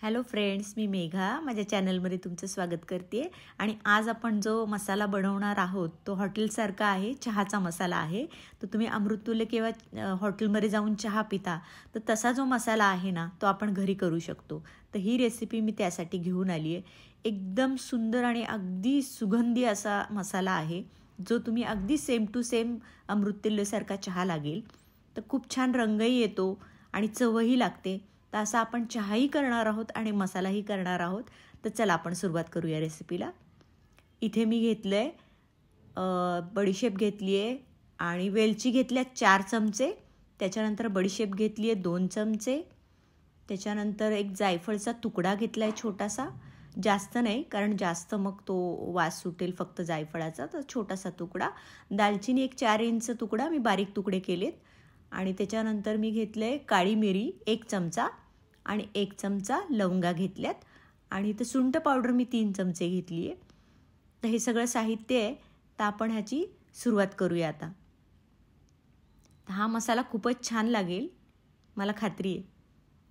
Hello friends, मी मेघा माझ्या चॅनलमध्ये तुमचं स्वागत करते आणि आज आपण जो मसाला बनवणार आहोत तो हॉटेलसारखा आहे. चहाचा मसाला आहे. तर तुम्ही अमृततुल्य किंवा हॉटेलमध्ये जाऊन चहा पिता तर तसा जो मसाला आहे ना तो आपण घरी करू शकतो. तर ही रेसिपी मी त्यासाठी घेऊन आली आहे. एकदम सुंदर आणि अगदी सुगंधी असा मसाला आहे जो तुम्ही अगदी सेम टू सेम अमृततुल्यसारखा चहा लागेल. तर खूप छान रंगही येतो आणि चवही लागते. तर असा आपण चहाही करणार आहोत आणि मसालाही करणार आहोत. तर चला आपण सुरुवात करूया रेसिपीला. इथे मी घेतलं आहे बडीशेप घेतली आहे आणि वेलची घेतल्या 4 चमचे. त्याच्यानंतर बडीशेप घेतली आहे 2 चमचे. त्याच्यानंतर एक जायफळचा तुकडा घेतला आहे छोटासा, जास्त नाही कारण जास्त मग तो वास सुटेल फक्त जायफळाचा, तर छोटासा तुकडा. दालचिनी एक 4 इंच तुकडा मी बारीक तुकडे केलेत. आणि त्याच्यानंतर मी घेतलं आहे काळी मिरी 1 चमचा आणि 1 चमचा लवंगा घेतल्यात. आणि इथं सुंठ पावडर मी 3 चमचे घेतली आहे. तर हे सगळं साहित्य आहे. तर आपण ह्याची सुरुवात करूया आता. तर हा मसाला खूपच छान लागेल, मला खात्री आहे.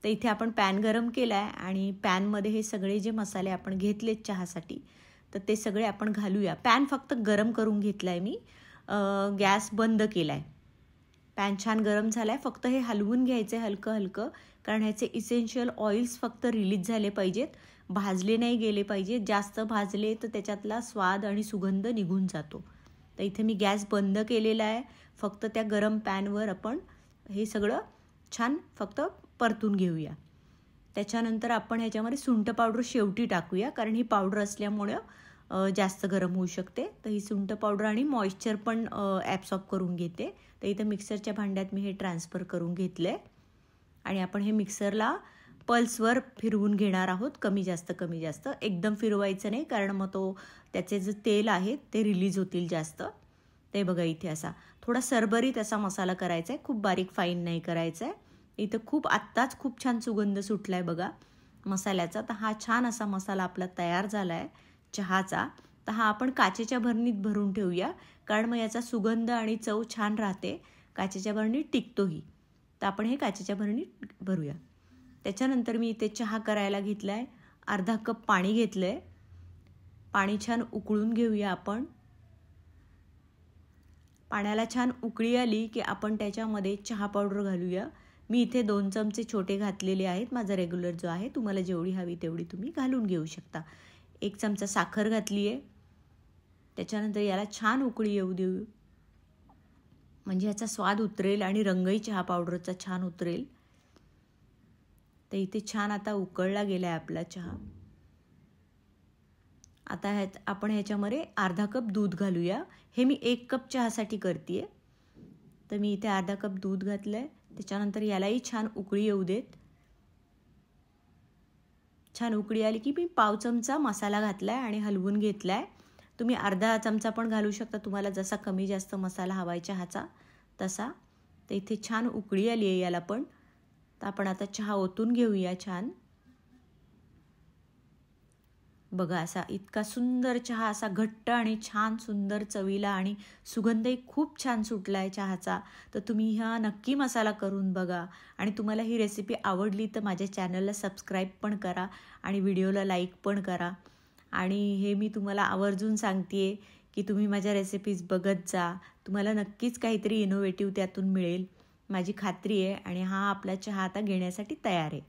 तर इथे आपण पॅन गरम केला आहे आणि पॅनमध्ये हे सगळे जे मसाले आपण घेतलेत चहासाठी तर ते सगळे आपण घालूया. पॅन फक्त गरम करून घेतला आहे मी, गॅस बंद केला आहे. पॅन छान गरम झाला आहे. फक्त हे हलवून घ्यायचं आहे हलकं हलकं, कारण ह्याचे इसेन्शियल ऑइल्स फक्त रिलीज झाले पाहिजेत, भाजले नाही गेले पाहिजेत. जास्त भाजले तर त्याच्यातला स्वाद आणि सुगंध निघून जातो. तर इथे मी गॅस बंद केलेला आहे. फक्त त्या गरम पॅनवर आपण हे सगळं छान फक्त परतून घेऊया. त्याच्यानंतर आपण ह्याच्यामध्ये सुंठ पावडर शेवटी टाकूया, कारण ही पावडर असल्यामुळं जास्त गरम होऊ शकते. तर ही सुंठ पावडर आणि मॉइश्चर पण ॲब्सॉर्ब करून घेते. तर इथं मिक्सरच्या भांड्यात मी हे ट्रान्सफर करून घेतलं आहे आणि आपण हे मिक्सरला पल्सवर फिरवून घेणार आहोत. कमी जास्त एकदम फिरवायचं नाही, कारण मग तो त्याचे जे तेल आहे ते रिलीज होतील जास्त. ते बघा इथे असा थोडा सरबरीत असा मसाला करायचा आहे, खूप बारीक फाईन नाही करायचा आहे. इथं आत्ताच खूप छान सुगंध सुटला आहे बघा मसाल्याचा. तर हा छान असा मसाला आपला तयार झाला आहे चहाचा. तर हा आपण काचेच्या भरणीत भरून ठेवूया, कारण मग याचा सुगंध आणि चव छान राहते. काचेच्या भरणीत टिकतोही. तर आपण हे काचेच्या भरणीत भरूया. त्याच्यानंतर मी इथे चहा करायला घेतला आहे. अर्धा कप पाणी घेतलं आहे. पाणी छान उकळून घेऊया आपण. पाण्याला छान उकळी आली की आपण त्याच्यामध्ये चहा पावडर घालूया. मी इथे 2 चमचे छोटे घातलेले आहेत. माझा रेग्युलर जो आहे, तुम्हाला जेवढी हवी तेवढी तुम्ही घालून घेऊ शकता. 1 चमचा साखर घातली आहे. त्याच्यानंतर याला छान उकळी येऊ देऊ, म्हणजे याचा स्वाद उतरेल आणि रंगही चहा पावडरचा छान उतरेल. तर इथे छान आता उकळला गेला आहे आपला चहा. आता आपण ह्याच्यामध्ये अर्धा कप दूध घालूया. हे मी 1 कप चहासाठी करते आहे. तर मी इथे अर्धा कप दूध घातलं आहे. त्याच्यानंतर यालाही छान उकळी येऊ देत. छान उकळी आली की मी पाव चमचा मसाला घातला आहे आणि हलवून घेतला आहे. तुम्ही अर्धा चमचा पण घालू शकता, तुम्हाला जसा कमी जास्त मसाला हवा आहे चहाचा तसा. तर इथे छान उकळी आली आहे याला पण. तर आपण आता चहा ओतून घेऊया छान. बघा असा इतका सुंदर चहा, असा घट्ट आणि छान सुंदर चवीला आणि सुगंधही खूप छान सुटला आहे चहाचा. तर तुम्ही हा नक्की मसाला करून बघा. आणि तुम्हाला ही रेसिपी आवडली तर माझ्या चॅनलला सबस्क्राईब पण करा आणि व्हिडिओला लाईक पण करा. आणि हे मी तुम्हाला आवर्जून सांगते आहे की तुम्ही माझ्या रेसिपीज बघत जा. तुम्हाला नक्कीच काहीतरी इनोव्हेटिव्ह त्यातून मिळेल, माझी खात्री आहे. आणि हा आपला चहा आता घेण्यासाठी तयार आहे.